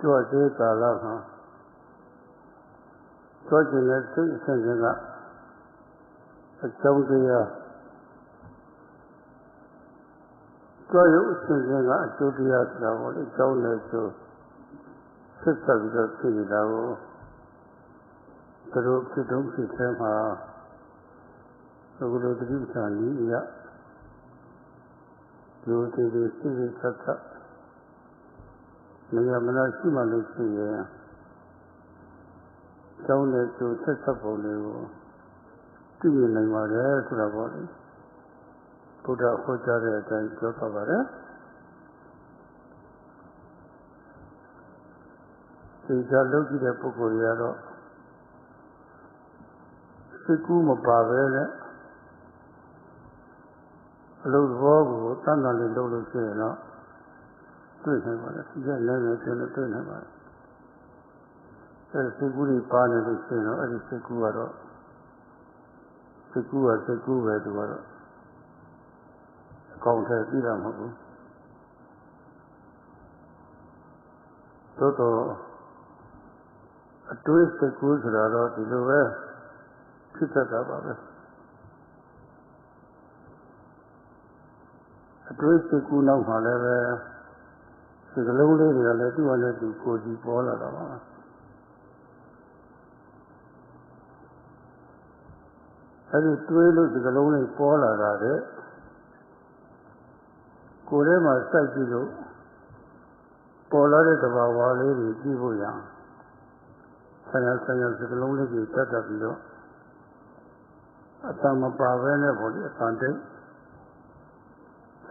George Galava George in the Senga a Jodia Joy Senga, Julia, Jonas, Sister of the City, the road to don't see them. The Guru Division, you did the city cut up. Mayamana Shimalusi, Jonas to set up on you. Give me name of the to the body. Put up for the time to cover it. They shall look at the Pocoriado. Sikuma Pavele. Lord Vogu, Tanali Lolo Seno, Twin Heaven, then never tell a twin heaven. There is a good part of the Seno, and it's a Kuaro. Sekua, Sekua, the water. Counter Piram. Toto, a twist the Kuzara, the lower, Chitaka. A twist the Kuna, however, the lonely reality wanted to go deep all around. As a twin of the lonely polar at it, Kurema Sakilo, Polar at about Wally, Kibuya, Sayas, the lonely set up below. A Tama Pavana for the Sunday.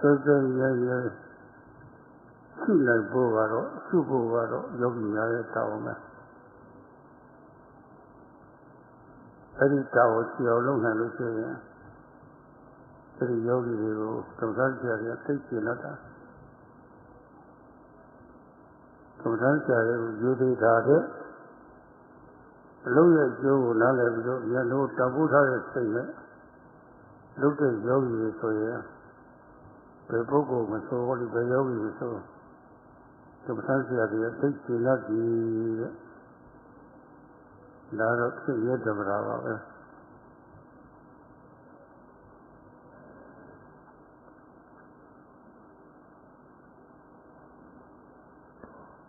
So then, two like Bovaro, Subovaro, Yogi Tower. Every tower, she alone had looked at every yogi will come down here, take you another. Come down here, you did that. Look at you, not let you, you know, Tabuta statement. Look at yogi, so yeah. The book was so what the yogi was so. Come down here, take you not the.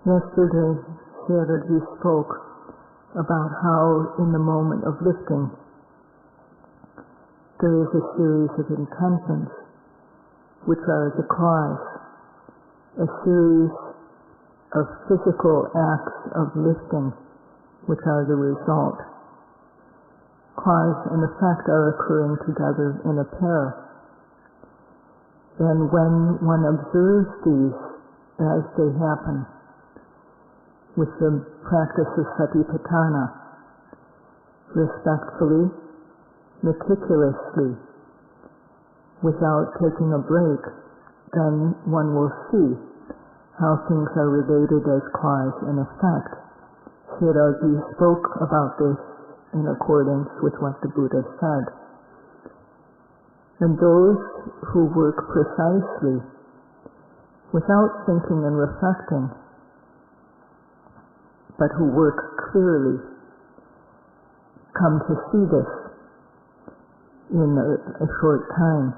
Yesterday, Sayadawgyi spoke about how in the moment of lifting, there is a series of intentions, which are the cries, a series of physical acts of lifting, which are the result. Cause and effect are occurring together in a pair. And when one observes these as they happen, with the practice of satipatthana, respectfully, meticulously, without taking a break, then one will see how things are related as cause and effect. Sayadawgyi spoke about this in accordance with what the Buddha said. And those who work precisely, without thinking and reflecting, but who work clearly, come to see this in a short time.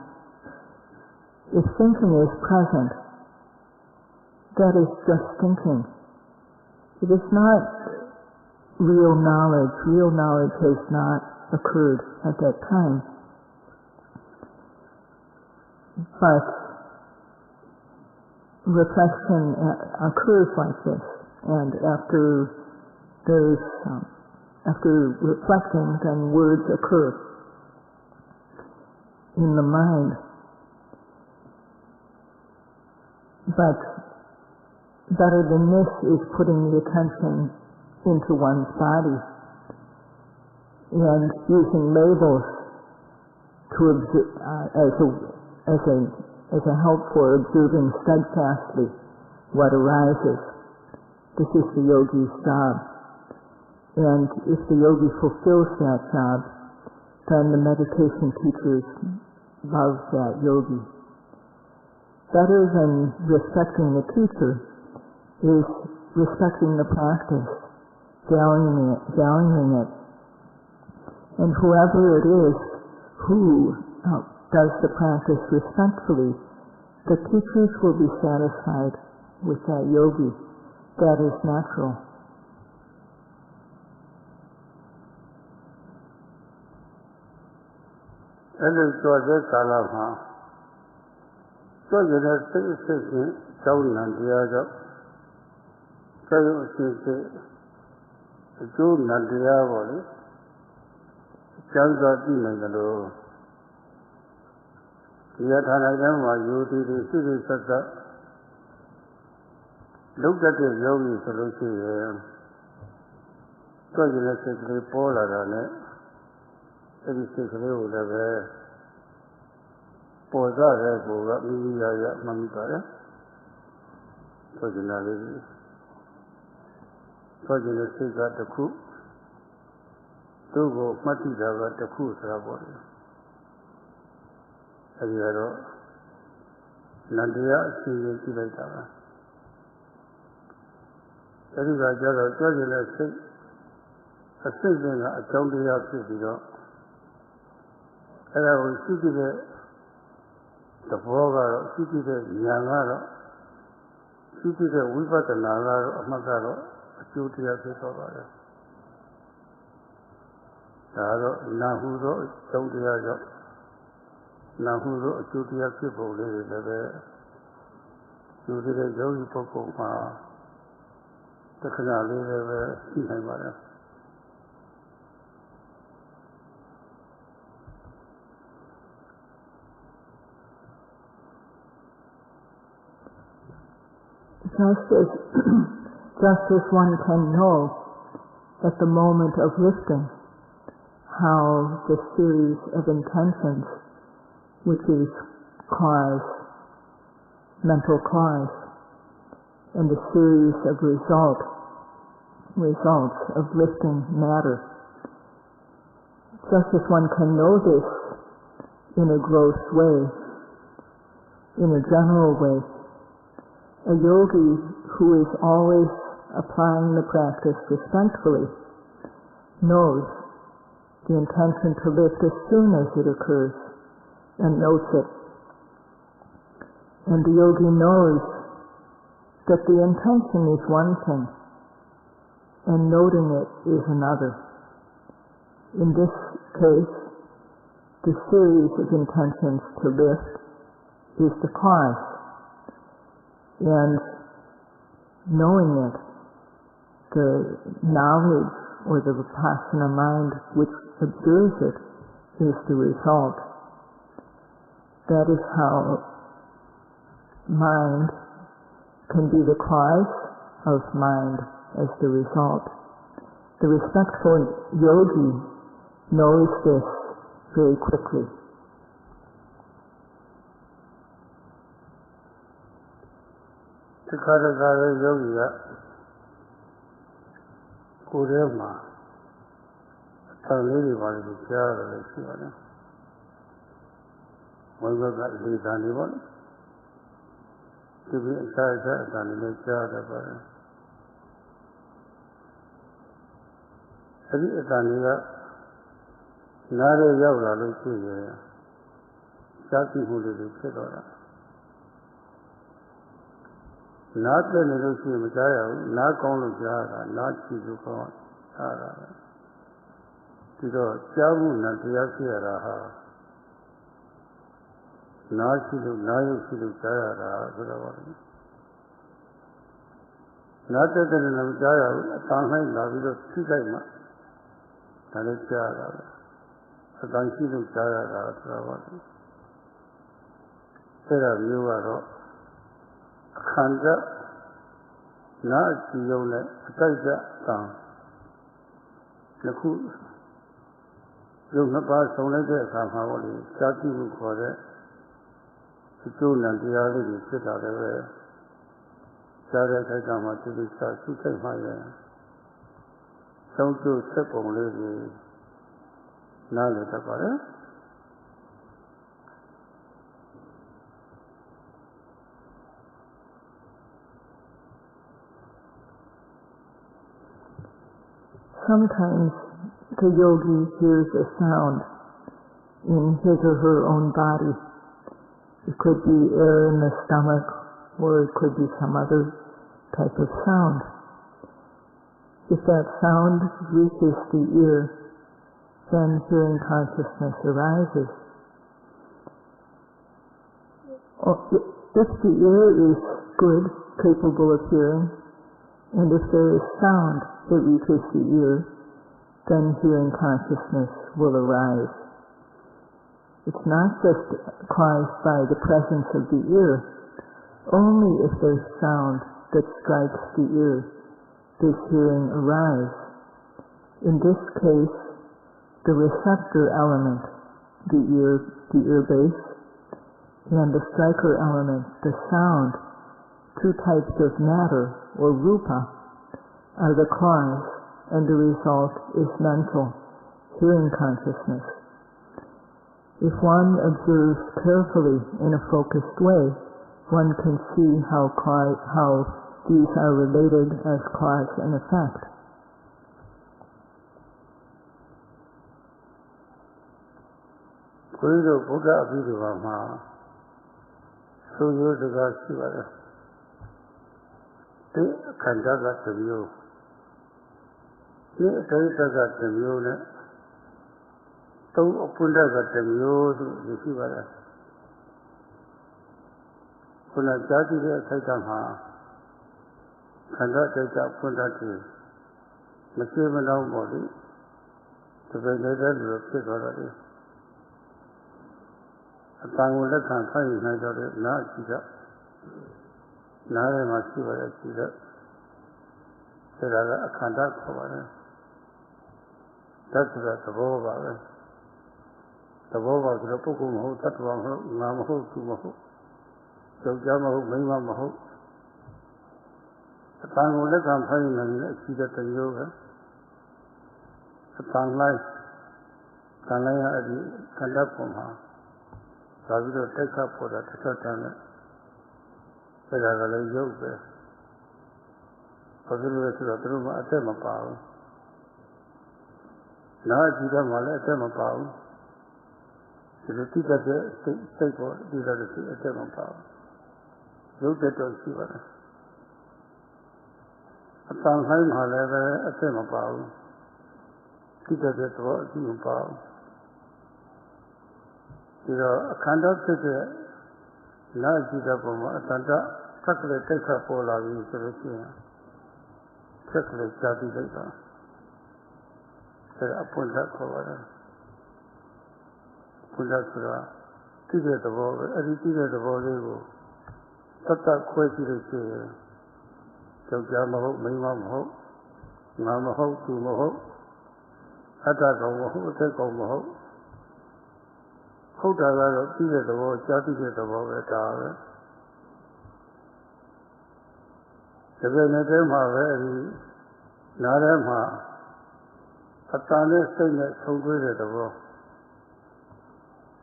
If thinking is present, that is just thinking. It is not real knowledge. Real knowledge has not occurred at that time. But reflection occurs like this, and after reflecting, then words occur in the mind. But better than this is putting the attention into one's body and using labels to as a help for observing steadfastly what arises. This is the yogi's job. And if the yogi fulfills that job, then the meditation teachers love that yogi. better than respecting the teacher is respecting the practice, valuing it. And whoever it is who does the practice respectfully, the teachers will be satisfied with that yogi. That is natural. And so this Kalama, so you have six down and the other. So you see, the June and the other, Janga Dinagalo. Yet another you did the city sector. Look at the yogi solution. So you have six polar on it. Every six level level. Posa, Boga, Mia, Mamma, Personality. Personality got the coup. Togo, Matida got the coup, Rabbi. Aviaro Nadia, she is Tibetara. That is a judge, a citizen, a county of City. And I will see the Boga, see the Yangaro, see the Wipatanaga, Magaro, a duty of the Boga. Nahudo, Saudiago, Nahudo, a duty of people, you did a Joey Poco, the canal, Sinamara. Just as one can know at the moment of lifting how the series of intentions, which is cause, mental cause, and the series of results of lifting matter. Just as one can know this in a gross way, in a general way, a yogi who is always applying the practice respectfully knows the intention to lift as soon as it occurs and notes it. And the yogi knows that the intention is one thing and noting it is another. In this case, the series of intentions to lift is the cause. And knowing it, the knowledge or the vipassana mind which observes it is the result. That is how mind can be the cause of mind as the result. The respectful yogi knows this very quickly. The Karakara Yogi, Kurema, Tanili wanted to share the Shiva. One was like the animal to be inside that and the share the body. Every Tanila Nare Yavla Lucia, Shaki who did it, not the Nirushi Majaya, not only Jara, not Chizuko, Ara. Tido, Jamu Natiasiara, not Chidu, Nayu Chidu Jara, not that in Namjaya, Tanhai Navido Chikaima, Tanajara, a Tanchidu Jara, Sarah Muaro. Khanda na chiyone ataja tang naku yung napa song like the akha ma bo le chati bu khaw de chu nan tya li ni phit ta le be cha de khai ta ma tu sa su khai ma ye song chu set pong le ni na le ta pa le sometimes the yogi hears a sound in his or her own body. It could be air in the stomach, or it could be some other type of sound. If that sound reaches the ear, then hearing consciousness arises. If the ear is good, capable of hearing, and if there is sound that reaches the ear, then hearing consciousness will arise. It's not just caused by the presence of the ear. Only if there's sound that strikes the ear does hearing arise. In this case, the receptor element, the ear base, and the striker element, the sound, two types of matter, or rupa, are the cause, and the result is mental, hearing consciousness. If one observes carefully in a focused way, one can see how these are related as cause and effect. Panditabhivamsa, Sayadawgyi, the Panditabhivamsa, the Sayadawgyi, the Panditabhivamsa, Kuna Jadi Sayadawgyi, Panditabhivamsa, Masimanam body, the Venezuela Picard. A tango let and find neither not cheetah. Neither must be a cheetah. There are a conduct for it. That's the Bova. The Bova, the Pukum, Tatuam, Namaho, Tumaho, the Jamaho, Mamaho. A tango let and find a cheetah and yoga. A tongue life. Kanaya conduct from her. So we don't take up for that time. But I will joke there. For the rest of the room, I tell my power. Now I see them all, I tell my power. So the teacher take for these are the tell my power. You get to see what a tongue high, however, I tell my power. Teacher get to see my power. A conduct is a large Santa, chocolate takes up all our use of it. Chocolate Jadi later. So upon that cover. Put that to the ball, every teacher the ball. Tata quasi the chair. So Jamaho, Mamaho, Mamaho, Tumaho, Atako, take Omaho. How does that appear the word Jadi the ball at our? The Venezuela very Narama. A tiny thing that so good at the wall.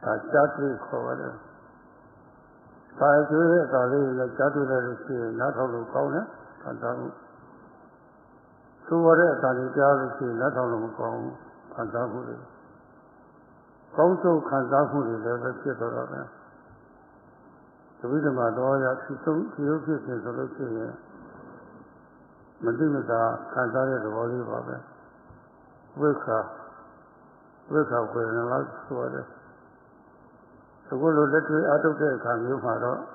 A Jadi cover. By doing it, I live in the Jadi that is here, not all the corner, and down. So whatever Jadi is not all the corner, and down. Also, Kandafu is ever set around. The wisdom of Doya, you feel in solution. Madimata, Kandari, the body of it. Wake up with a lot of water. The world let me out of there, can you find out?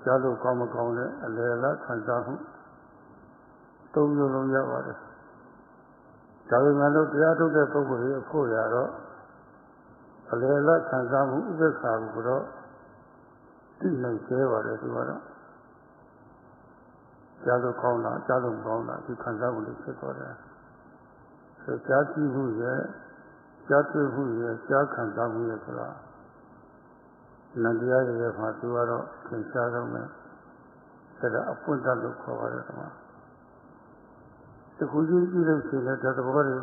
Jalo Kamakone, and they are Kandafu. Don't you know your water? Javimano, the out of the Pogo here, poor Yaro. A little Kandamu, the Kabu, didn't say what it was. Jalo Kona, Jalo Kona, the Kandamu is for that. So Jati who is Jati who is Jakandamu is for that. Nadia is a Matuaro, Kinsado, said a punta look for it. The Huji lives in it at the water.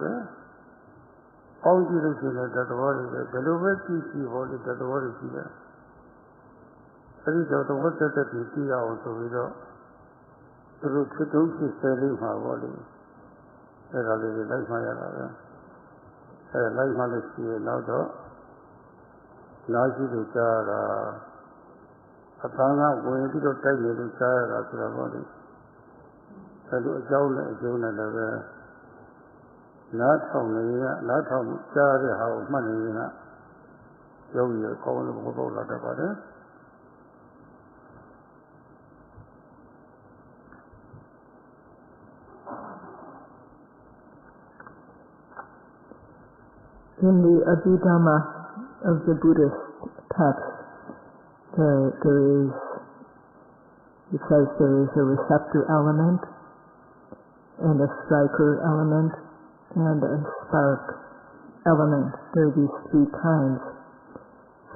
All the lives in it at the water. The lower PC hold it at the water. That is the water that you see also without. The Rukutu is selling her body. အဲ့ဒါလေးတွေလိုက်မှရတာပဲအဲ့လိုက်မှလို့ရှိရင်နောက်တော့နားရှိလို့ကြားတာအတန်းကဝင်ပြီးတော့တိုက်နေလို့ကြားရတာဆိုတော့လေအဲ့လိုအကြောင်းနဲ့အကျိုးနဲ့လည်းပဲနားထောင်နေရနားထောင်ကြားတဲ့ဟာကိုမှတ်နေရင်ကယောဂီကောင်းလို့ဘောလာတတ်ပါတယ် In the Abhidhamma of the Buddhist text, it says there is a receptor element and a striker element and a spark element. There are these three kinds,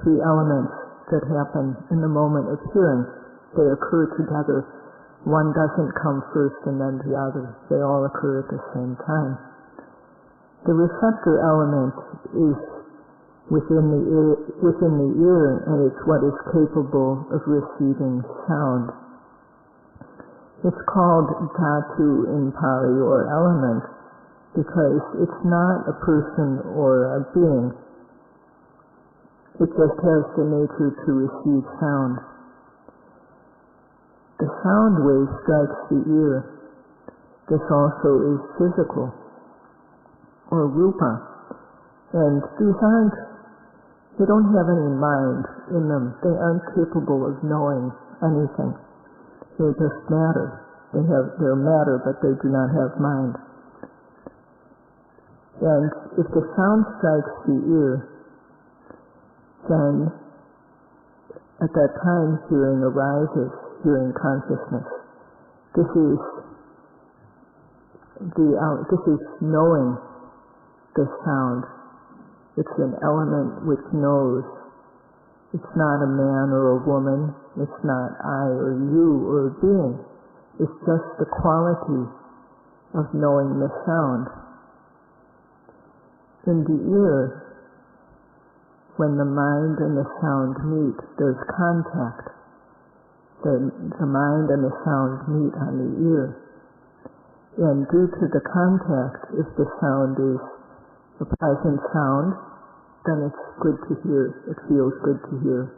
three elements that happen in the moment of hearing. They occur together. One doesn't come first and then the other. They all occur at the same time. The receptor element is within the ear, and it's what is capable of receiving sound. It's called dhatu in Pali, or element, because it's not a person or a being. It just has the nature to receive sound. The sound wave strikes the ear. This also is physical, or rupa. And they don't have any mind in them. They aren't capable of knowing anything. They're just matter. They're matter, but they do not have mind. And if the sound strikes the ear, then at that time hearing arises, hearing consciousness. This is knowing the sound. It's an element which knows. It's not a man or a woman. It's not I or you or a being. It's just the quality of knowing the sound. In the ear, when the mind and the sound meet, there's contact. The mind and the sound meet on the ear. And due to the contact, if the sound is a pleasant sound, then it's good to hear. It feels good to hear.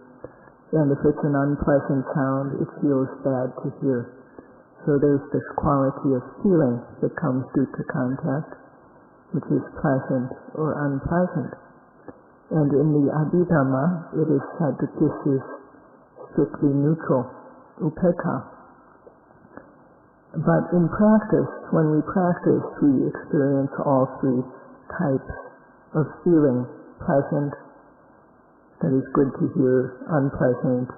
And if it's an unpleasant sound, it feels bad to hear. So there's this quality of feeling that comes due to contact, which is pleasant or unpleasant. And in the Abhidhamma, it is said that this is strictly neutral, upekkha. But in practice, when we practice, we experience all three types of feeling: pleasant, that is good to hear; unpleasant,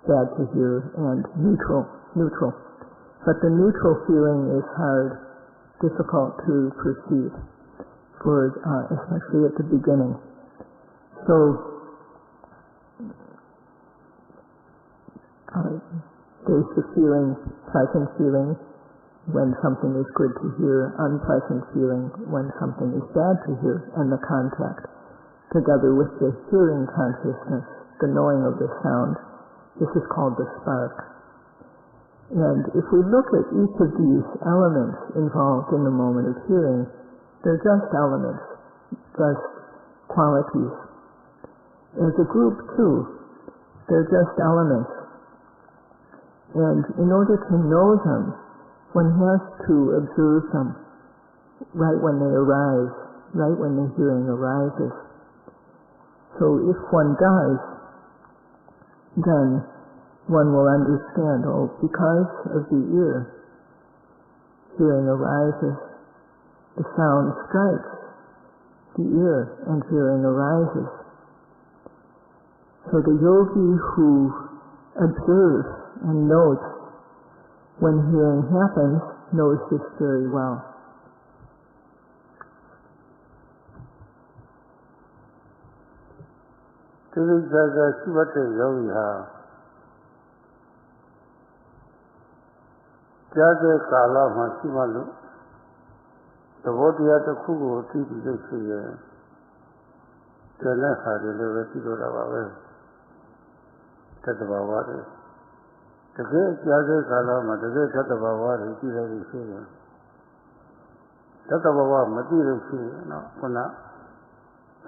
bad to hear; and neutral. But the neutral feeling is hard, difficult to perceive, especially at the beginning. So there's the feeling, pleasant feeling when something is good to hear, unpleasant feeling when something is bad to hear, and the contact, together with the hearing consciousness, the knowing of the sound. This is called the spark. And if we look at each of these elements involved in the moment of hearing, they're just elements, just qualities. As a group too, they're just elements. And in order to know them, one has to observe them right when they arise, right when the hearing arises. So if one does, then one will understand, because of the ear, hearing arises, the sound strikes the ear and hearing arises. So the yogi who observes and notes when hearing happens knows this very well. That's about material thing,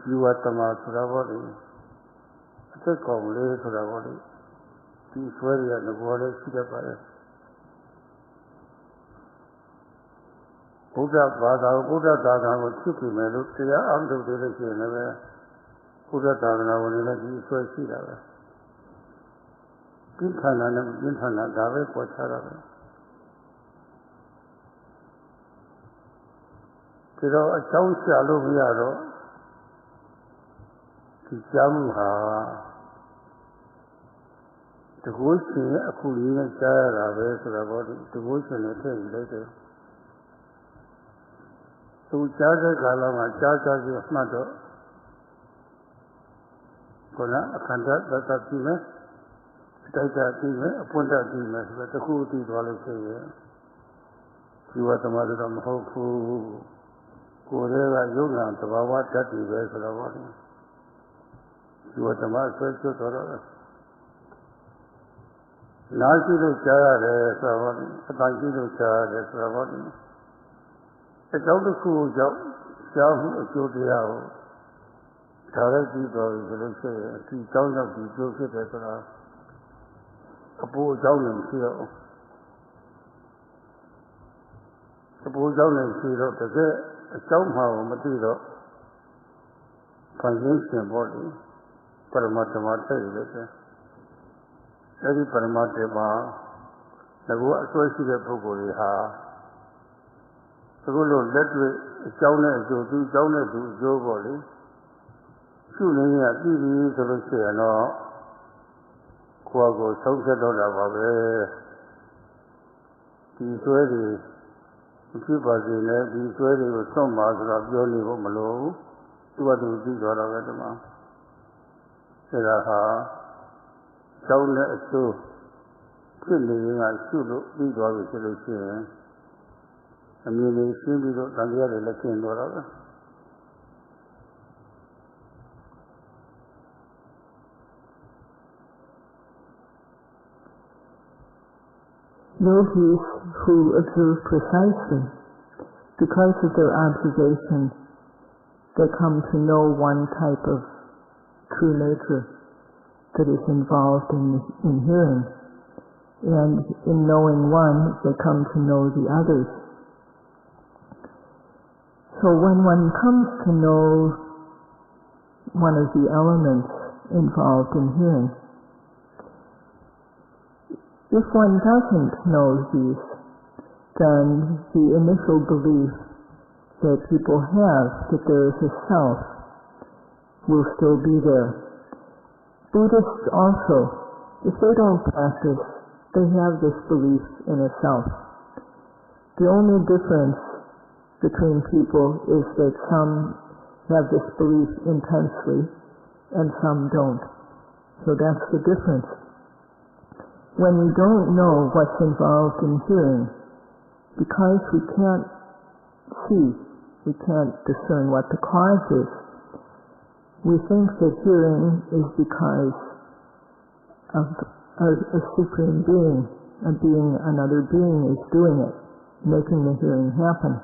Jivatama Suravati, a take of lay Suravati, these very and the water Sidapaya. Buddha Bada, Buddha Dada was chipping me, look to the arms of the Lake, Buddha Dada, when you let you so see that. Gintana, Dave, Pochara. Pero a chau shalu viaro, the Jamuha, the Wushin, a Kulina Jara, the Wushin, a thing later. So Jaja Galama, Jaja Mato, Kona, a conduct that a team, Tata team, a Punta team, but the who did all of the you are the mother of hope. Whatever you learn about what that is, you are the master of the Nazi Chara, a Tangido Chara, a daughter who Jahu Judiao, Taraki, the 3,000 of the Joseph, a poor down here. The poor down here, the somehow material conjunction body Paramatama every Paramatama the associated Puguriha the Guru let me down to Joe body shooting at TV solution or Quago social dollar these ready People in these very so much of your liver malo, to what you do or a Seraha, down let so killing I should be going to the same. I mean, it seems to be the other looking or Yogis who observe precisely, because of their observation, they come to know one type of true nature that is involved in hearing. And in knowing one, they come to know the others. So when one comes to know one of the elements involved in hearing, if one doesn't know these, then the initial belief that people have that there is a self will still be there. Buddhists also, if they don't practice, they have this belief in a self. The only difference between people is that some have this belief intensely and some don't. So that's the difference. When we don't know what's involved in hearing, because we can't see, we can't discern what the cause is, we think that hearing is because of a supreme being, another being is doing it, making the hearing happen.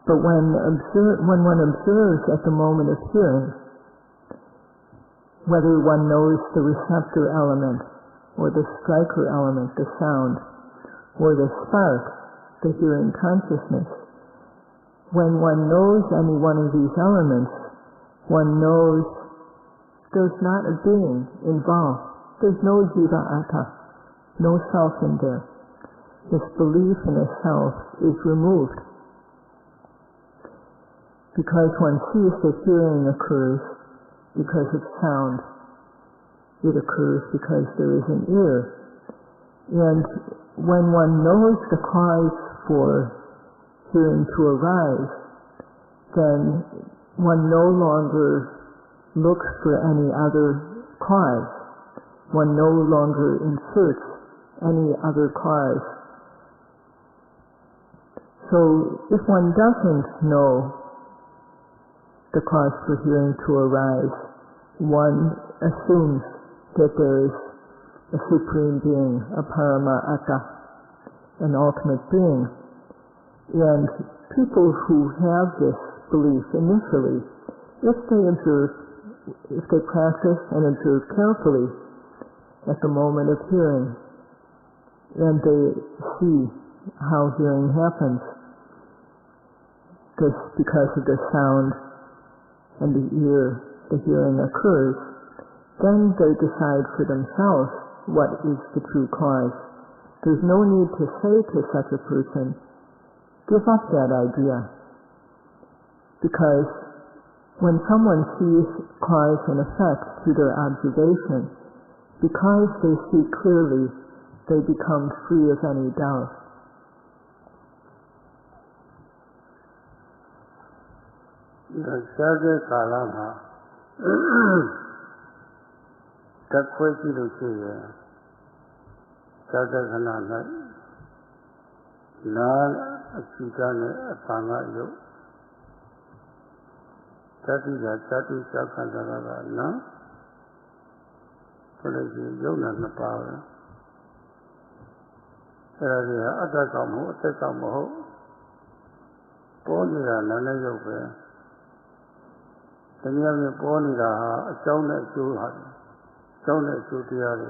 But when one observes at the moment of hearing, whether one knows the receptor element, or the striker element, the sound, or the spark, the hearing consciousness. When one knows any one of these elements, one knows there's not a being involved. There's no jiva atta, no self in there. This belief in a self is removed. Because one sees that hearing occurs because of sound. It occurs because there is an ear. And when one knows the cause for hearing to arise, then one no longer looks for any other cause. One no longer inserts any other cause. So if one doesn't know the cause for hearing to arise, one assumes that there is a supreme being, a parama atta, an ultimate being. And people who have this belief initially, if they practice and observe carefully at the moment of hearing, and they see how hearing happens, just because of the sound and the hearing occurs, then they decide for themselves what is the true cause. There's no need to say to such a person, give up that idea. Because when someone sees cause and effect through their observation, because they see clearly, they become free of any doubt. Sajja Kalama Takwaji Lucia Sajja Kalama Nal Achitane Apanga Yo Chatu Chakandara Na Pulaji Yona Napawa Atakamu Ponira Nana Yoga Tanyami Ponira, a town at Suha, town at Sutiari.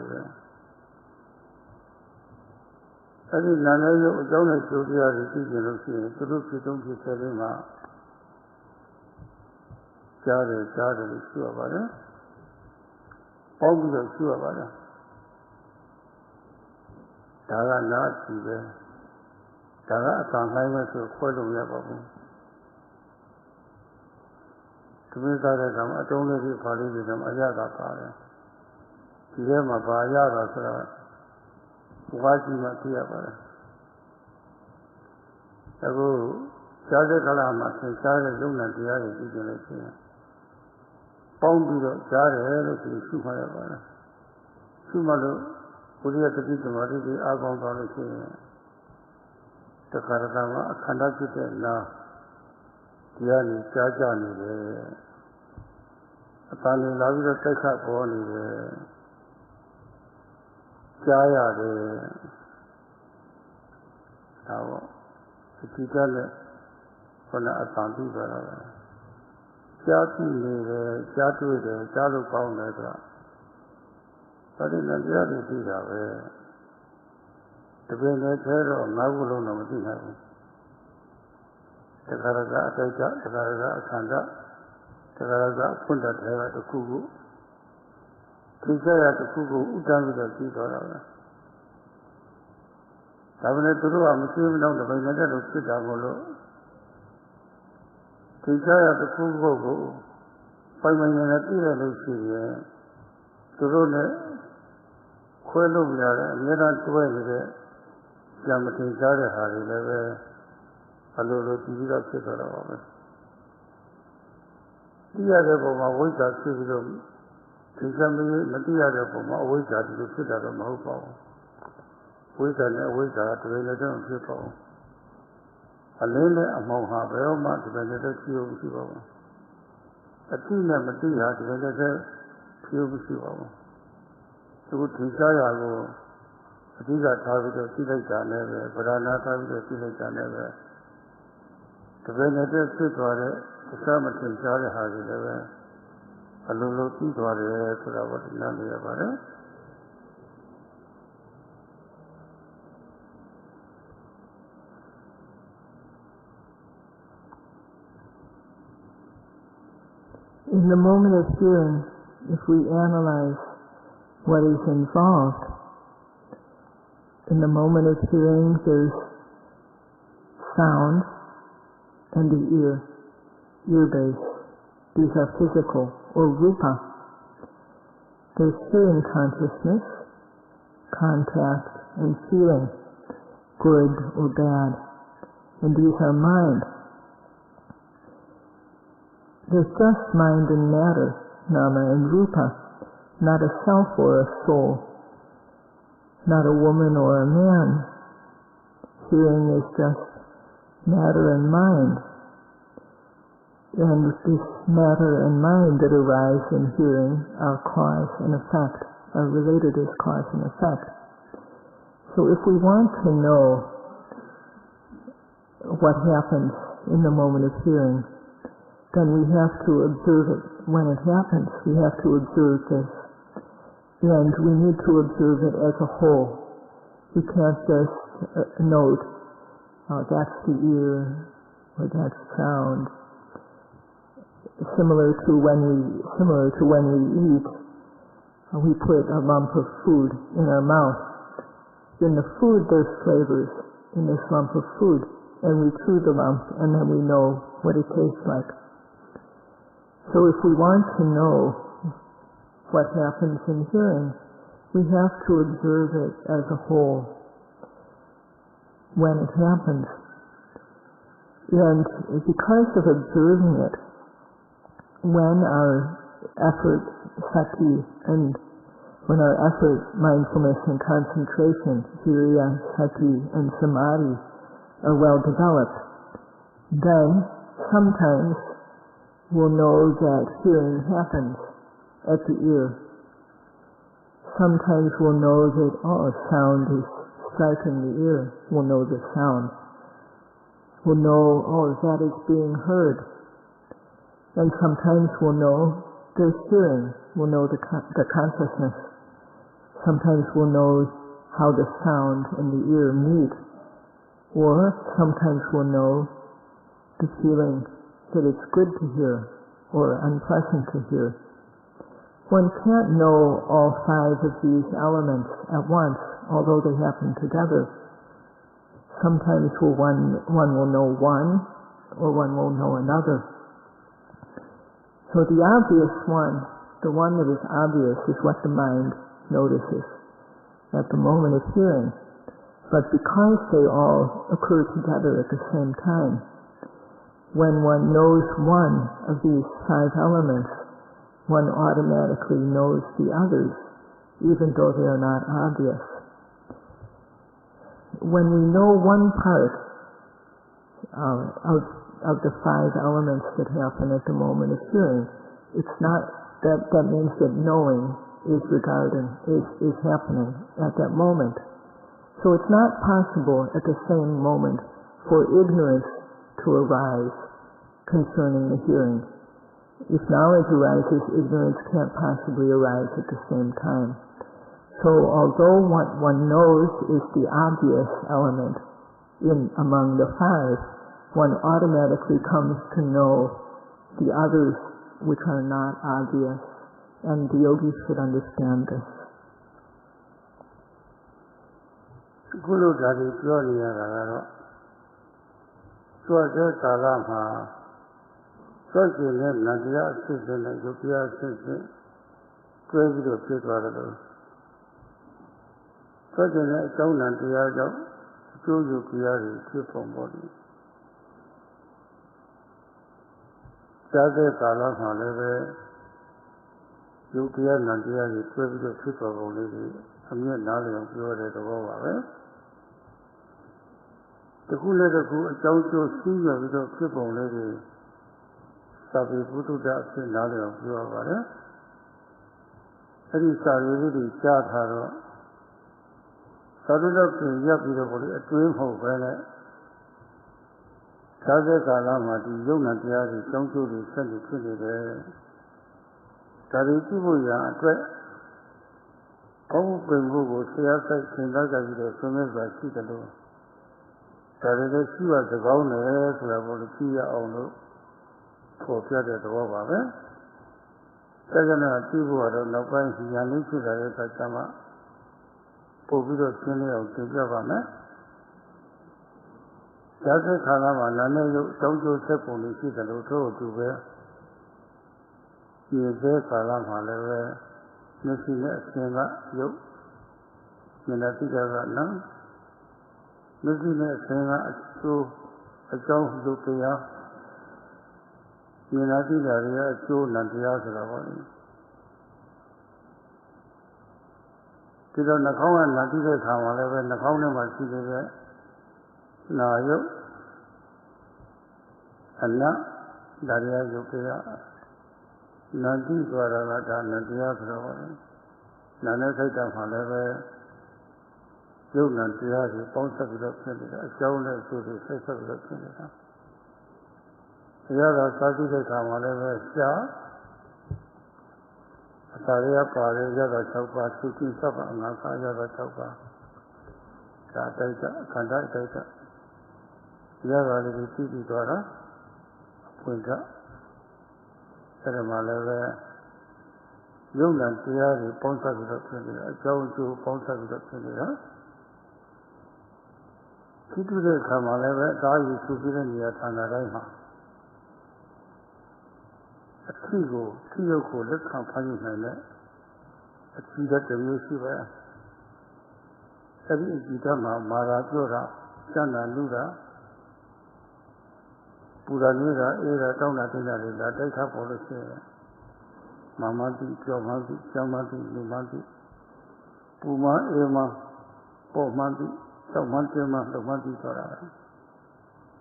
I did Nana, town at Sutiari, to look to don't you tell him out. Jada is sure about it. All the sure about it. Daga not see there. Daga can't hang to a quarter of your to me, I don't know if I live them, Ayaga Paya. Yama Bayaga, watching my theatre. I go, Sada Kalama, and Sada Luna, the other generation. Pombido, Sada, Sumaya. Sumalo, who is the people of the Agon Valley. The Karakama conducted now. Diani, Jajani, Apani Lavida Teka Boni, Jaya, now, the Kitale from the Atanti, Jatu, Jalu Pound, but in the reality, the Venezuela or Navulu Namadina. The Karaga, Sanda, the Karaga, Punda, the Kugu, Kisaya, the Kugu, Udan with the people. Savana Turu, I'm assuming now the Vanada of Sidamolo. Kisaya, the Kugu, 5 million Lucia, Turone, Quelubia, Miran 12, Yamatin Zara Hari, Hello, TV of Sitter. The other of my voice are civil. Matia of my voice are to sit at a mobile. We can always have to relate people. A lady among her Belma to the few people. A tina Matia to the few people. To Tisaya go. I think I have to see like that never, but I'm not having to see like that never. The Venezuela Sitware, the Samatin Jari Hari, a little Sitware, so I was not here about it. In the moment of hearing, if we analyze what is involved, in the moment of hearing there's sound and the ear base. These are physical, or rupa. There's hearing consciousness, contact, and feeling, good or bad. And these are mind. There's just mind and matter, nama and rupa, not a self or a soul, not a woman or a man. Hearing is just matter and mind. And this matter and mind that arise in hearing are cause and effect, are related as cause and effect. So if we want to know what happens in the moment of hearing, then we have to observe it when it happens. We have to observe this. And we need to observe it as a whole. We can't just note, that's the ear, or that's sound. Similar to when we eat, we put a lump of food in our mouth. In the food there's flavors in this lump of food, and we chew the lump, and then we know what it tastes like. So if we want to know what happens in hearing, we have to observe it as a whole when it happens. And because of observing it, when our effort, sati, and when our effort, mindfulness and concentration, viriya, sati, and samadhi, are well developed, then sometimes we'll know that hearing happens at the ear. Sometimes we'll know that, sound is striking the ear. We'll know the sound. We'll know, that is being heard. And sometimes we'll know there's hearing. We'll know the consciousness. Sometimes we'll know how the sound and the ear meet. Or sometimes we'll know the feeling that it's good to hear or unpleasant to hear. One can't know all five of these elements at once, although they happen together. Sometimes one will know one, or one will know another. So the obvious one, the one that is obvious, is what the mind notices at the moment of hearing. But because they all occur together at the same time, when one knows one of these five elements, one automatically knows the others, even though they are not obvious. When we know one part of the five elements that happen at the moment of hearing, it's not that means that knowing is happening at that moment. So it's not possible at the same moment for ignorance to arise concerning the hearing. If knowledge arises, ignorance can't possibly arise at the same time. So although what one knows is the obvious element among the five, one automatically comes to know the others which are not obvious, and the yogis should understand this. အခုလိုဒါတွေပြောနေရတာကတော့သွားတဲ့ကာလမှာသွားကျင်တဲ့နတရားအစစ်စစ်နဲ့ယုတ်တရားအစစ်စစ်တွဲပြီးတော့ဖြစ်သွားတယ်လို့သွားကျင်တဲ့အကြောင်းတရားကြောင့်အကျိုးယုတ်တရားတွေဖြစ်ပုံပေါ်တယ်ကြားတဲ့ကာလမှာလည်းပဲယုတ်တရားနတရားတွေတွဲပြီးတော့ဖြစ်သွားပုံလေးတွေအမြတ်နားလည်အောင်ပြောတဲ့သဘောပါပဲတခုလည်းတခုအကြောင်းကျိုးစီးရပြီးတော့ဖြစ်ပုံလေးတွေသာဝေဘုဒ္ဓအဖြစ်နားလည်အောင်ပြောပါတယ်အဲ့ဒီစာရင်းလေးတွေကြားထားတော့သာဓုတော်ပြင်ရပ်ပြီးတော့အတွင်းမဟုတ်ပဲနဲ့သာသကာလမှာဒီယုံနာတရားတွေကြောင်းကျိုးတွေဆက်ပြီးဖြစ်နေတယ်ဒါတွေကြည့်ဖို့ရအတွက်ဘောဂုပင်မှုကိုဆရာဆိုင်သင်သားကြပြီးတော့ဆွေးနွေးစွာရှိတယ်လို့ဒါတွေလည်းရှိပါသကောင်းတယ်ဆိုတာကိုကြည့်ရအောင်လို့ပေါ်ပြတဲ့သဘောပါပဲဒါကြောင့်ကြည့်ဖို့ကတော့နောက်ပိုင်းဉာဏ်လေးဖြစ်လာတဲ့အခါကျမှပို့ပြီးတော့ရှင်းလင်းအောင်သင်ပြပါမယ်ဇာတိခါလာမှာနာနဲ့ရုပ်တောင်းကျိုးဆက်ပုံလေးရှိတယ်လို့ထို့အတူပဲဒီသေးခါလာမှာလည်းပဲမျက်စိနဲ့အရှင်ကရုပ်မျက်နှာတိကနော်မျက်စိနဲ့အရှင်ကအကျိုးအကြောင်းရုပ်တရားမျက်နှာတိကရဲ့အကျိုးနံတရားဆိုတာပေါ့လေဒီတော့နှာခေါင်းကနာတိတဲ့ခါမှာလည်းပဲနှာခေါင်းထဲမှာရှိနေတဲ့နာယုတ်အနဒါရယုတ်တရားနာတိသွားတာကဒါနတရားဆိုတော့နာနဲ့စိတ်တမှာလည်းပဲယ ယုံနာတရားတွေပေါင်းစပ်ပြီးတော့ဖြစ်နေတာအကြောင်းနဲ့အကျိုးတွေဆက်ဆက်ပြီးတော့ဖြစ်နေတာတရားသာစာကြည့်တဲ့အခါမှာလည်းပဲရှားအစာရပါတယ်ရတာ6ပါးသုခိသဗ္ဗအငါခါရတာ6ပါးဒါတိုက်တာခန္ဓာတိုက်တာရတာလေးကိုကြည့်ပြီးသွားတာဖွင့်တာအဲ့ဒါမှလည်းပဲယုံနာတရားတွေပေါင်းစပ်ပြီးတော့ဖြစ်နေတာအကြောင်းအကျိုးပေါင်းစပ်ပြီးတော့ဖြစ်နေတာဒီတုတဲ့အခါမှာလည်းပဲဒါယူစုပြီးတဲ့နေရာဌာနတိုင်းမှာအထီကိုထိရုပ်ကိုလက်ခံဖမ်းယူနိုင်တဲ့အထီးတစ်မျိုးရှိပဲအဲဒီအထီးတမှာမာရာပြောတာစန္ဒာလူတာပူရာနေတာအေးတာတောင်းတာတိတ်တာတွေလာတိုက်ခတ်ပေါ်လို့ရှိရင်မာမတိကြောမတိကျောင်းမတိလူမတိပူမအေးမပေါ်မတိတောက်မတိမလုံမတိဆိုတာ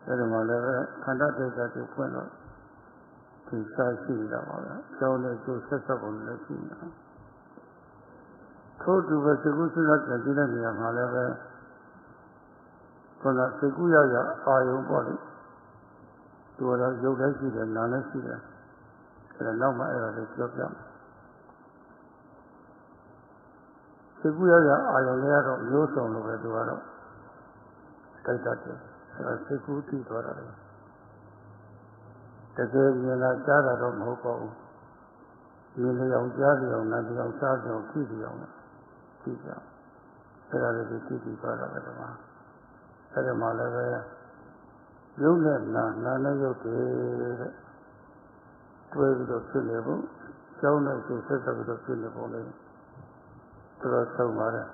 အဲဒီမှာလည်းခန္ဓာဒိဋ္ဌိတွေဖွင့်တော့ဒီစားရှိနေတာပါပဲကျောင်းနဲ့ကျိုးဆက်ဆက်ပုံလည်းရှိနေတာထို့တူပဲစေကုသနာကြည့်တဲ့နေရာမှာလည်းပဲခုနစေကုရရအာယုံပေါ့လေသူကတော့ရုပ်လည်းရှိတယ်နာလည်းရှိတယ်အဲဒါနောက်မှအဲ့ဒါလေးပြောပြမယ်စေကုရရအာယုံလည်းတော့မျိုးစုံလို့ပဲသူကတော့တိုက်တတ်တယ်အဲဒါစေကုတိသွားတာလေတကယ်မြင်လာကြားတာတော့မဟုတ်ပါဘူးမြင်လျောင်ကြားလျောင်နားလျောင်စားလျောင်ကြည့်လျောင်ကြည့်ကြအဲ့ဒါလေးကိုကြည့်ပြီးသွားတာပဲဒီမှာအဲ့ဒါမှလည်းပဲရုပ်နဲ့နာနဲ့ရုပ်တွေတဲ့တွဲပြီးတော့ဖြစ်နေဖို့ကျောင်းနဲ့သူဆက်ဆက်ပြီးတော့ဖြစ်နေပုံလေးတော်တော်ဆုံးပါတယ်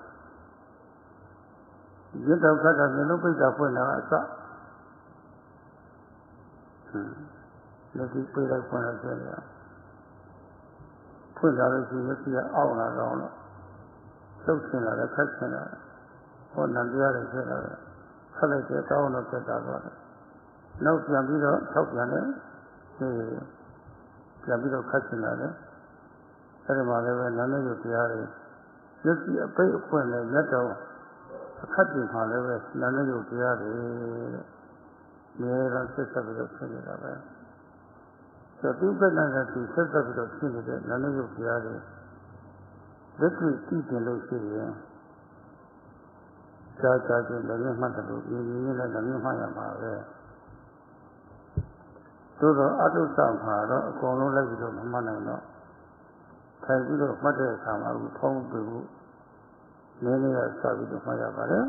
ရစ်တော်ခတ်တာမျိုးလုံးပိတ်တာဖွင့်တာအစလက်ရှိပြေးလိုက်ဖွင့်လိုက်ဆိုရဖွင့်လာလို့ရှိရင်လက်ရှိအောက်လာတော့သုတ်ချင်လာတယ်ခတ်ချင်လာတယ်ဟောနံတရားတွေဖြစ်လာတယ်ခတ်လိုက်တဲ့တောင်းတော့ဖြစ်တာသွားတယ်နောက်ပြန်ပြီးတော့ထောက်ပြန်တယ်ပြန်ပြီးတော့ခတ်ချင်လာတယ်အဲဒီမှာလည်းပဲနာနဲ့ရုပ်တရားတွေလက်ရှိအပိတ်အဖွင့်နဲ့လက်တော်အခတ်ပြင်မှာလည်းပဲနာနဲ့ရုပ်တရားတွေမြေတော့ဆက်ဆက်ပြီးတော့ဖြစ်နေတာပဲသူကလည်းသူဆက်ဆက်ပြီးတော့ဖြစ်နေတဲ့နာနဲ့ရုပ်တရားတွေလက်တွေ့ကြည့်တယ်လို့ရှိရင်ကြားချင်းလည်းမှတ်တယ်လို့ရင်းလည်းလည်းမှတ်ရမှာပဲသို့တော့အတုသမှာတော့အကုန်လုံးလိုက်ပြီးတော့မမှတ်နိုင်တော့ထိုင်ပြီးတော့မှတ်တဲ့အခါမှာဖုံးပြီးဖို့နည်းနည်းစပြီးတော့မှတ်ရပါတယ်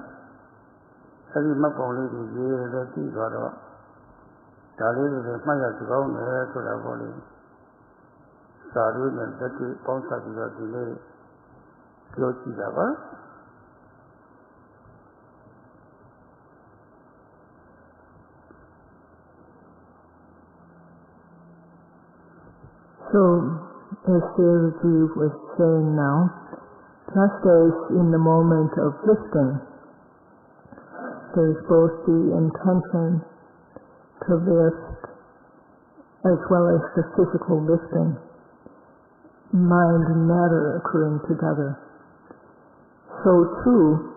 အဲဒီမှတ်ပုံလေးကိုရေးရတဲ့ကြည့်သွားတော့ဒါလေးတွေမှတ်ရစကောင်းတယ်ဆိုတာပေါ့လေစာရွေးနဲ့လက်တွေ့ပေါင်းစပ်ပြီးတော့ဒီလေးပြောကြည့်တာပါSo, as Sayadawgyi was saying now, just as in the moment of lifting, there's both the intention to lift as well as the physical lifting, mind and matter occurring together. So too,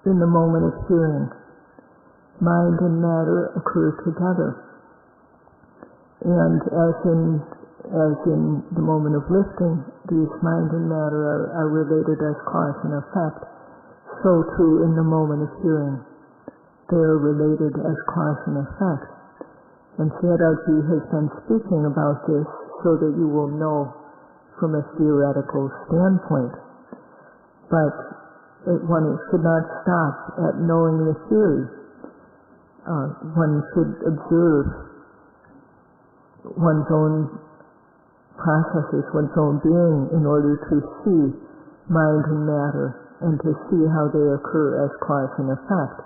in the moment of hearing, mind and matter occur together. And as in the moment of lifting, these mind and matter are related as cause and effect, so too in the moment of hearing, they are related as cause and effect. And Sayadawgyi has been speaking about this so that you will know from a theoretical standpoint. But one should not stop at knowing the theory. One should observe one's own processes, one's own being, in order to see mind and matter and to see how they occur as cause and effect.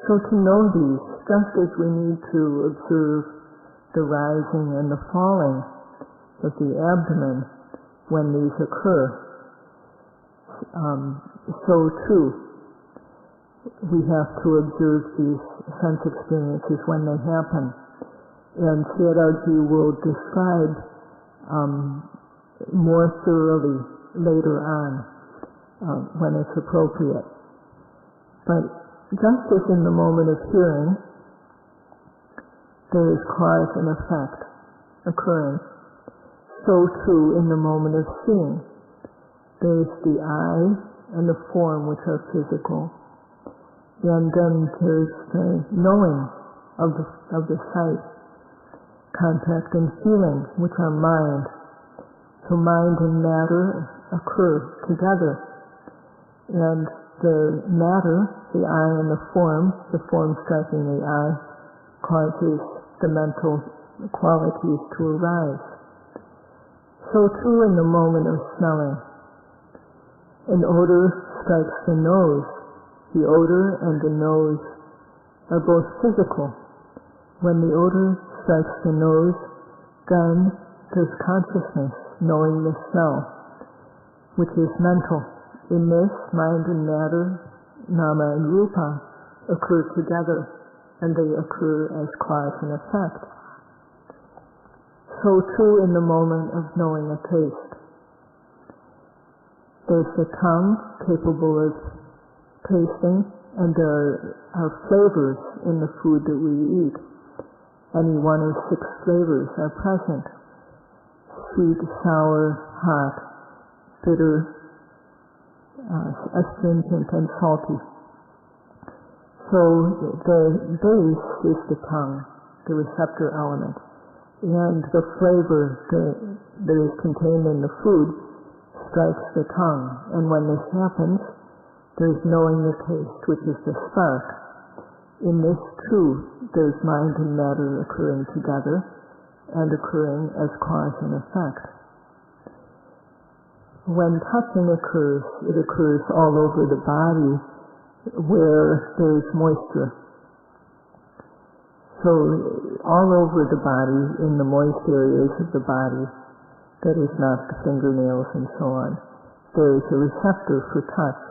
So to know these, just as we need to observe the rising and the falling of the abdomen when these occur, so too we have to observe these sense experiences when they happen. And Sayadawgyi will describe more thoroughly later on when it's appropriate. But just as in the moment of hearing, there is cause and effect occurring, so too in the moment of seeing. There is the eye and the form, which are physical, and then there's the knowing of the sight, contact and feeling, which are mind. So mind and matter occur together, and the matter, the eye and the form striking the eye, causes the mental qualities to arise. So too in the moment of smelling. An odor strikes the nose. The odor and the nose are both physical. When the odor strikes the nose, then there's consciousness, knowing the smell, which is mental. In this, mind and matter, nama and rupa, occur together, and they occur as cause and effect. So too in the moment of knowing a taste. There's the tongue, capable of tasting, and there are flavors in the food that we eat. Any one of 6 flavors are present: sweet, sour, hot, bitter, astringent, and salty. So the base is the tongue, the receptor element, and the flavor that is contained in the food strikes the tongue. And when this happens, there's knowing the taste, which is the spark. In this too, there's mind and matter occurring together and occurring as cause and effect. When touching occurs, it occurs all over the body where there's moisture. So all over the body, in the moist areas of the body, that is not the fingernails and so on, there is a receptor for touch.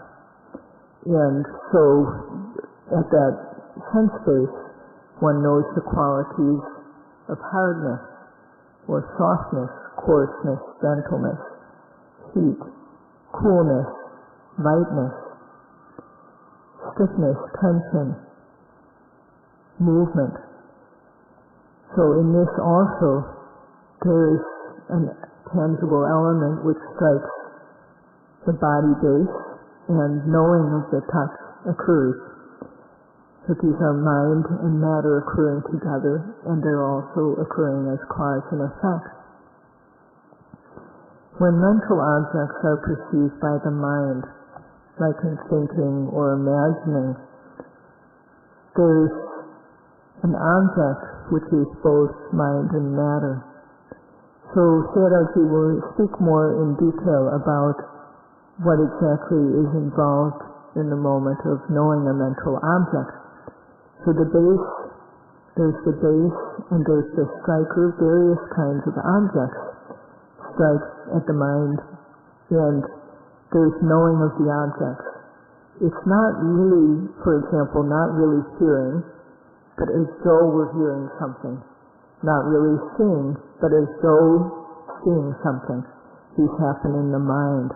And so at that sense base, one knows the qualities of hardness or softness, coarseness, gentleness, heat, coolness, lightness, stiffness, tension, movement. So in this also, there is a tangible element which strikes the body base, and knowing of the touch occurs. So these are mind and matter occurring together, and they're also occurring as cause and effect. When mental objects are perceived by the mind, like in thinking or imagining, there's an object which is both mind and matter. So Sayadawgyi will speak more in detail about what exactly is involved in the moment of knowing a mental object. So the base, there's the base and there's the striker. Various kinds of objects strike at the mind, and there's knowing of the objects. It's not really, for example, not really hearing, but as though we're hearing something. Not really seeing, but as though seeing something. These happen in the mind.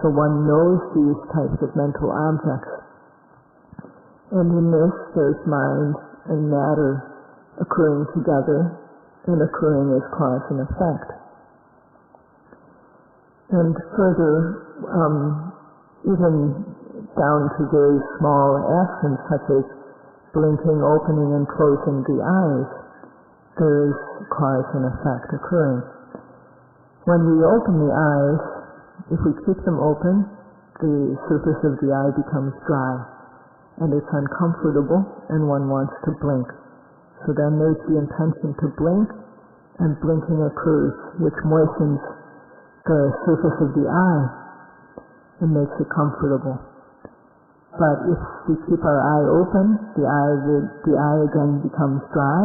So one knows these types of mental objects. And in this, there's mind and matter occurring together and occurring as cause and effect. And further, even down to very small actions such as blinking, opening, and closing the eyes, there is cause and effect occurring. When we open the eyes, if we keep them open, the surface of the eye becomes dry, and it's uncomfortable, and one wants to blink. So then there's the intention to blink, and blinking occurs, which moistens the surface of the eye and makes it comfortable. But if we keep our eye open, the eye again becomes dry,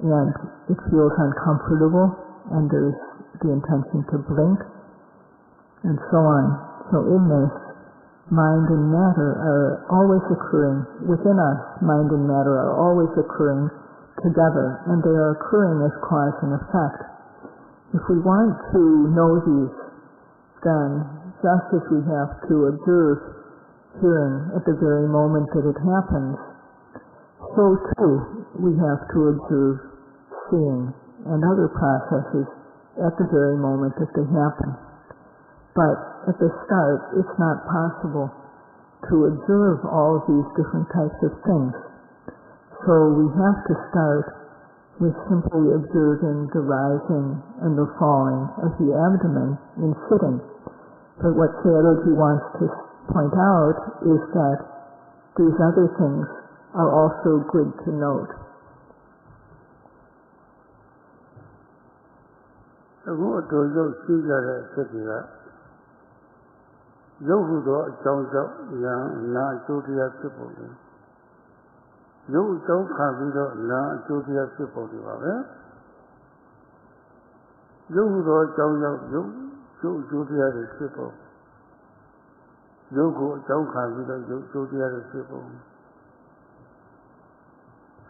and it feels uncomfortable, and there's the intention to blink, and so on. So in this, mind and matter are always occurring within us. Mind and matter are always occurring together, and they are occurring as cause and effect. If we want to know these, then just as we have to observe hearing at the very moment that it happens, so too we have to observe seeing and other processes at the very moment that they happen. But at the start, it's not possible to observe all of these different types of things. So we have to start with simply observing the rising and the falling of the abdomen in sitting. But what Sayadawgyi wants to point out is that these other things are also good to note. အခုအတူရုပ်ရှိကြတဲ့အဖြစ်တွေကရုပ်ဟုသောအကြောင်းကြောင့်ဉာဏ်နာအကျိုးတရားဖြစ်ပုံတွေရုပ်အကြောင်းခံပြီးတော့နာအကျိုးတရားဖြစ်ပုံတွေပါပဲရုပ်ဟုသောအကြောင်းကြောင့်ရုပ်အကျိုးတရားတွေဖြစ်ပုံရုပ်ကိုအကြောင်းခံပြီးတော့ရုပ်အကျိုးတရားတွေဖြစ်ပုံ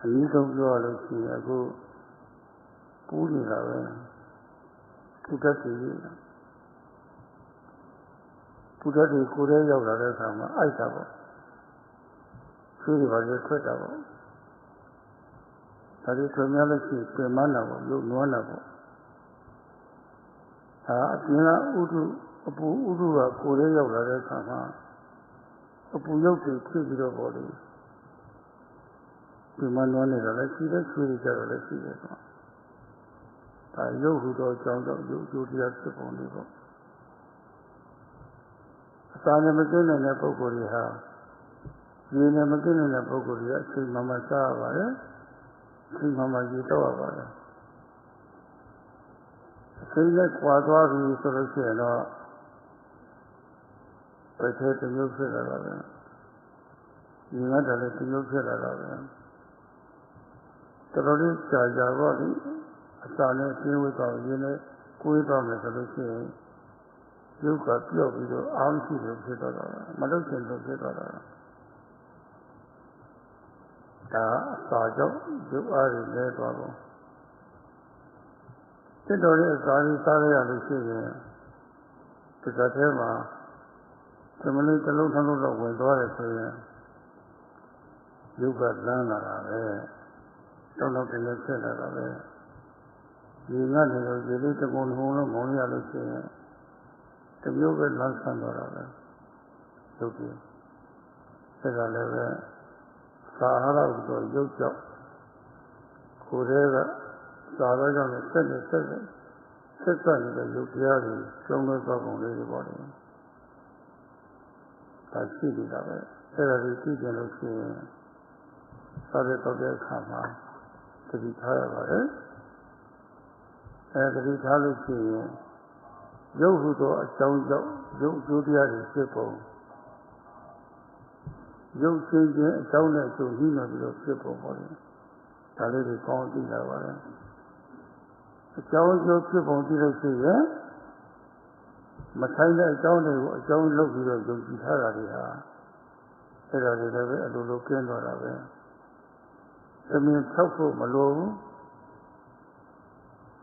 အနည်းဆုံးပြောရလို့ရှိရင်အခုပူးနေတာပဲပုဒ်တည်းပုဒ်တည်းကိုယ်ထဲရောက်လာတဲ့အခါမှာအိုက်တာပေါ့ဆွေးတွေပါလေထွက်တာပေါ့ဒါတွေဆိုများလို့ရှိရင်ပြင်မနာပေါ့ရုပ်နွားနာပေါ့ဒါအပြင်ကဥဒုအပူဥဒုကကိုယ်ထဲရောက်လာတဲ့အခါမှာအပူရုပ်တွေဖြစ်ပြီးတော့ပေါ့လေပြင်မနွားနေတာလည်းရှိတယ်ဆွေးတွေကြတော့လည်းရှိတယ်ပေါ့ဒါရုပ်ဟုသောအကြောင်းကြောင့်ရုပ်ကျိုးတရားဖြစ်ပုံတွေပေါ့အစာနဲ့မကင်းတဲ့ပုဂ္ဂိုလ်တွေဟာရေနဲ့မကင်းတဲ့ပုဂ္ဂိုလ်တွေကအချိန်မှမှစားရပါတယ်အချိန်မှမှရေတောက်ရပါတယ်အချိန်နဲ့ကွာသွားပြီဆိုလို့ရှိရင်တော့ဘယ်ထဲတစ်မျိုးဖြစ်လာတာလဲရေငတ်တယ်လည်းတစ်မျိုးဖြစ်လာတာပဲတော်တော်လေးကြာကြာပေါ့လေအစာနဲ့ကျင်းဝတ်သွားရင်းနဲ့ကိုယ်သွားမယ်ဆိုလို့ရှိရင်ရုပ်ကပြော့ပြီးတော့အာမရှိလို့ဖြစ်သွားတာမလုပ်ချင်လို့ဖြစ်သွားတာဒါအစာကြောင့်ရုပ်အားတွေလဲသွားတော့တက်တော်ရဲ့အစာကြီးစားရလို့ရှိရင်ဒီကထဲမှာသမလေးတစ်လုံးတစ်လုံးတော့ဝင်သွားတယ်ဆိုရင်ရုပ်ကလန်းလာတာပဲတော့တည်းလည်းဖြစ်လာတာပဲဒီငတ်နေလို့ဒီလေးတစ်ပုံတစ်ပုံလုံးငုံရလို့ရှိရင်တမျိုးပဲလမ်းဆန်းသွားတာပဲရုပ်ကြီးဆက်ကြလည်းပဲသာဟာရဥသောရုပ်ကြောင့်ကိုယ်တည်းကသာရကြောင့်ဆက်ဆက်နေတဲ့ရုပ်တရားတွေကျုံးလို့သောပုံလေးတွေပေါ်တယ်ဒါရှိနေတာပဲအဲ့ဒါကိုသိကြလို့ရှိရင်သာရတော့တဲ့အခါမှာတတိထားရပါတယ်တတိထားလို့ရှိရင်ရုပ်ဟုသောအကြောင်းကြောင့်ရုပ်အကျိုးတရားတွေဖြစ်ပုံရုပ်ချင်းချင်းအကြောင်းနဲ့အကျိုးညှိနှိုင်းပြီးတော့ဖြစ်ပုံပေါ့လေဒါလေးတွေကောင်းသိလာပါတယ်အကြောင်းအကျိုးဖြစ်ပုံသိလို့ရှိရင်မဆိုင်တဲ့အကြောင်းတွေကိုအကြောင်းလုပ်ပြီးတော့ယုံကြည်ထားတာတွေဟာအဲ့ဒါတွေလည်းပဲအလိုလိုကျင်းသွားတာပဲသမင်ဆောက်ဖို့မလိုဘူး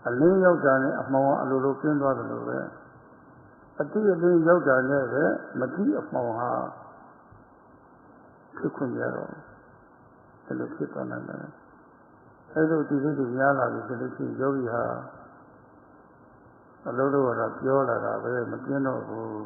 အလင်းရောက်တာနဲ့အမှောင်အလိုလိုကျင်းသွားတယ်လို့ပဲအတိအလင်းရောက်တာနဲ့ပဲမတိအမှောင်ဟာဖြစ်ခွင့်ရတော့အဲ့လိုဖြစ်သွားနိုင်တယ်အဲ့လိုဒီလိုတွေများလာပြီဆိုလို့ရှိရင်ယောဂီဟာအလုံးလုံးကတော့ပြောလာတာပဲမကျင်းတော့ဘူး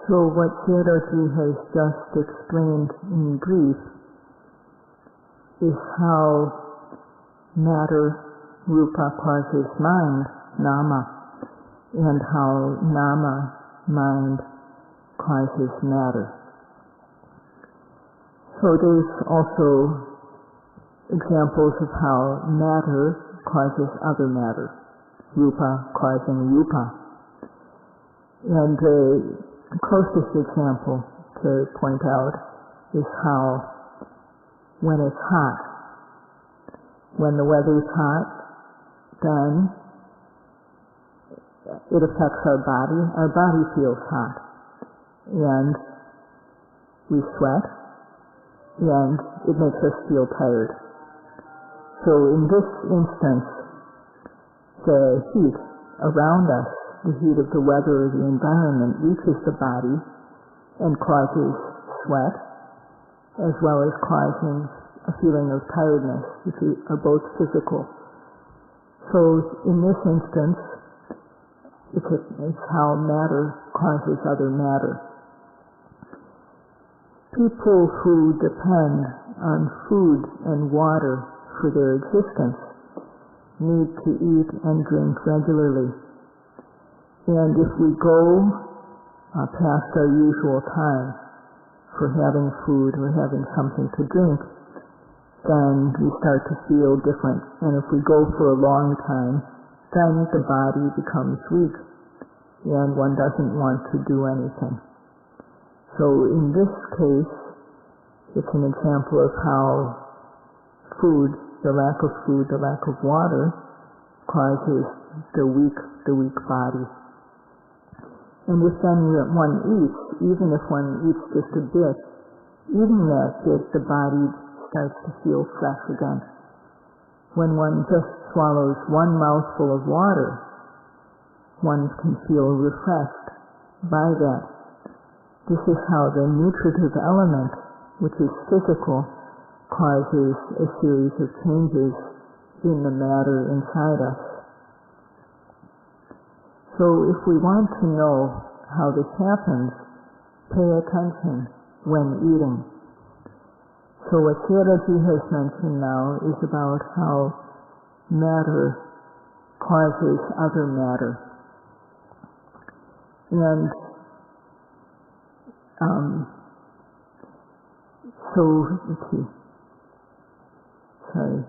So what Sayadawgyi has just explained in brief is how matter, rupa, causes mind, nama, and how nama, mind, causes matter. So there's also examples of how matter causes other matter, rupa causing rupa. And the closest example to point out is how when it's hot, when the weather's hot, then it affects our body feels hot. And we sweat, and it makes us feel tired. So in this instance, the heat around us, the heat of the weather or the environment, reaches the body and causes sweat, as well as causing a feeling of tiredness, which are both physical. So in this instance, it's how matter causes other matter. People who depend on food and water for their existence need to eat and drink regularly. And if we go past our usual time for having food or having something to drink, then we start to feel different. And if we go for a long time, then the body becomes weak and one doesn't want to do anything. So in this case, it's an example of how food, the lack of food, the lack of water, causes the weak body. And if then one eats, even if one eats just a bit, eating that bit, the body starts to feel fresh again. When one just swallows one mouthful of water, one can feel refreshed by that. This is how the nutritive element, which is physical, causes a series of changes in the matter inside us. So if we want to know how this happens, pay attention when eating. So what Sayadawgyi has mentioned now is about how matter causes other matter. And so, let's see. Sorry.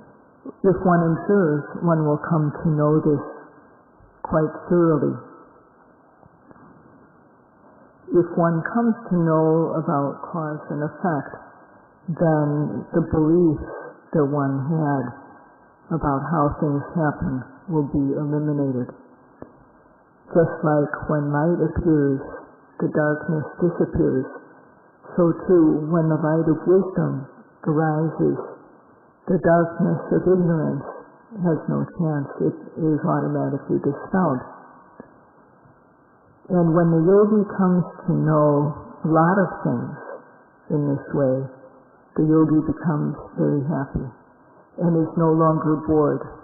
If one observes, one will come to know this quite thoroughly. If one comes to know about cause and effect, then the beliefs that one had about how things happen will be eliminated. Just like when light appears, the darkness disappears, so too when the light of wisdom arises, the darkness of ignorance has no chance. It is automatically dispelled. And when the yogi comes to know a lot of things in this way, the yogi becomes very happy and is no longer bored.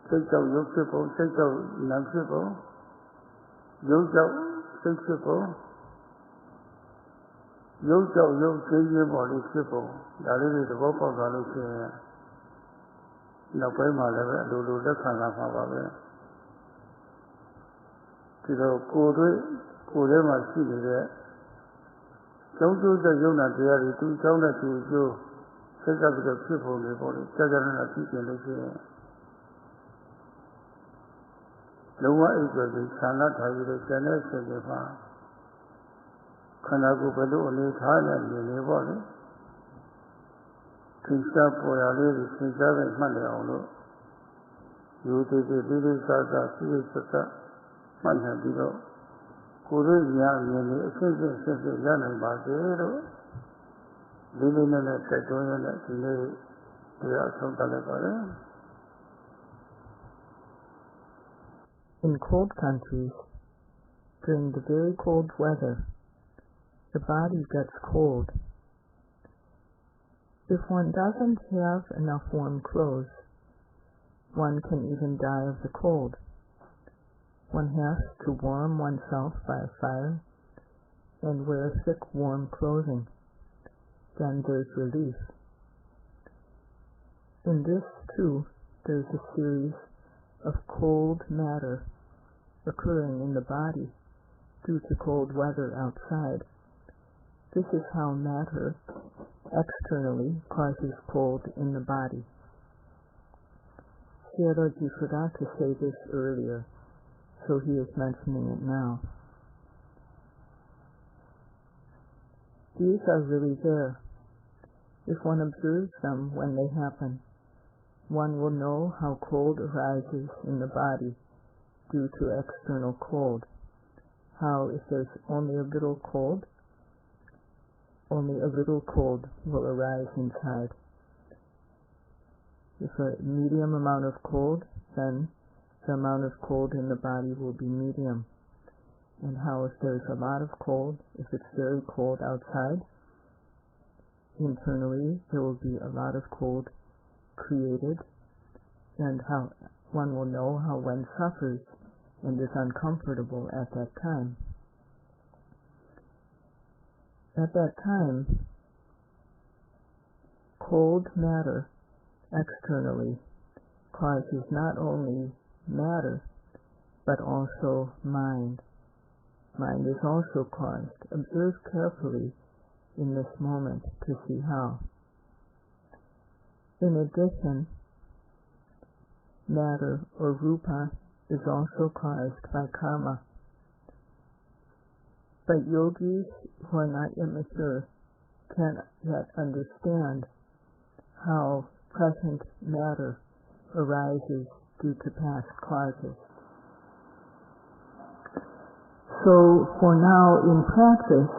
စိတ်ကြောင့်ရုပ်ဖြစ်ပုံစိတ်ကြောင့်နာမ်ဖြစ်ပုံရုပ်ကြောင့်စိတ်ဖြစ်ပုံရုပ်ကြောင့်ရုပ်သိခြင်းပေါ်လေးဖြစ်ပုံဒါလေးတွေသဘောပေါက်သွားလို့ရှိရင်နောက်ပိုင်းမှာလည်းပဲအလိုလိုလက်ခံလာမှာပါပဲဒီတော့ကိုယ်ထဲမှာရှိနေတဲ့ကျောင်းကျိုးတဲ့ယုံနာတရားတွေသူကျောင်းတဲ့သူကျိုးစိတ်ကပ်ပြီးတော့ဖြစ်ပုံတွေပေါ်လေကြာကြာနာဖြစ်နေလို့ရှိရင်လုံးဝအိပ်ကြပြီးဆန္ဒထားပြီးတော့ကျန်တဲ့စိတ်တွေမှာခန္ဓာကိုယ်ဘယ်လိုအနေထားနဲ့မြင်နေပေါ့လေသင်္ချာပေါ်ရလေးကိုသင်္ချာပဲမှတ်နေအောင်လို့ယူသေးသေးလေးစားစားစိတ်ဆက်ဆက်မှတ်နေပြီးတော့ကိုယ်ရဲ့ဉာဏ်မြင်နေအစစ်စစ်စစ်စစ်ရနိုင်ပါစေလို့လေးလေးနဲ့တက်တွန်းရတဲ့ဒီနေ့တရားဆုံးသတ်လိုက်ပါလေ In cold countries, during the very cold weather, the body gets cold. If one doesn't have enough warm clothes, one can even die of the cold. One has to warm oneself by a fire and wear thick warm clothing. Then there's relief. In this too, there's a series of cold matter occurring in the body due to cold weather outside. This is how matter externally causes cold in the body. Sayadawgyi forgot to say this earlier, so he is mentioning it now. These are really there. If one observes them when they happen, one will know how cold arises in the body due to external cold. How if there's only a little cold will arise inside. If a medium amount of cold, then the amount of cold in the body will be medium. And how if there's a lot of cold, if it's very cold outside, internally there will be a lot of cold created, and how one will know how one suffers and is uncomfortable at that time. At that time, cold matter externally causes not only matter, but also mind. Mind is also caused. Observe carefully in this moment to see how. In addition, matter or rupa is also caused by karma. But yogis who are not yet mature can't yet understand how present matter arises due to past causes. So for now in practice,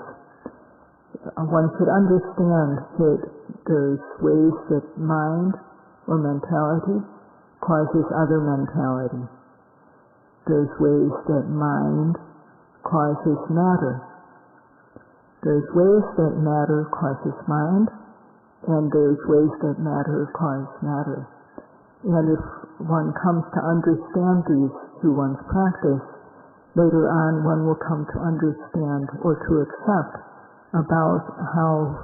one should understand that there's ways that mind or mentality causes other mentality. There's ways that mind causes matter. There's ways that matter causes mind, and there's ways that matter cause matter. And if one comes to understand these through one's practice, later on one will come to understand or to accept about how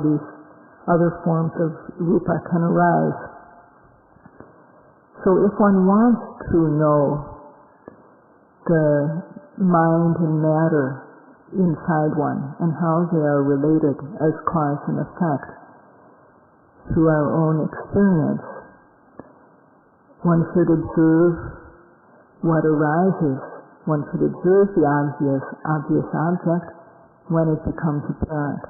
these other forms of rupa can arise. So if one wants to know the mind and matter inside one and how they are related as cause and effect through our own experience, one should observe what arises. One should observe the obvious object when it becomes apparent.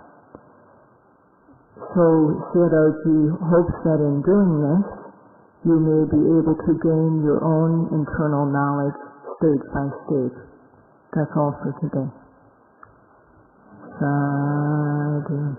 So Sayadawgyi hopes that in doing this, you may be able to gain your own internal knowledge stage by stage. That's all for today. Sadhu.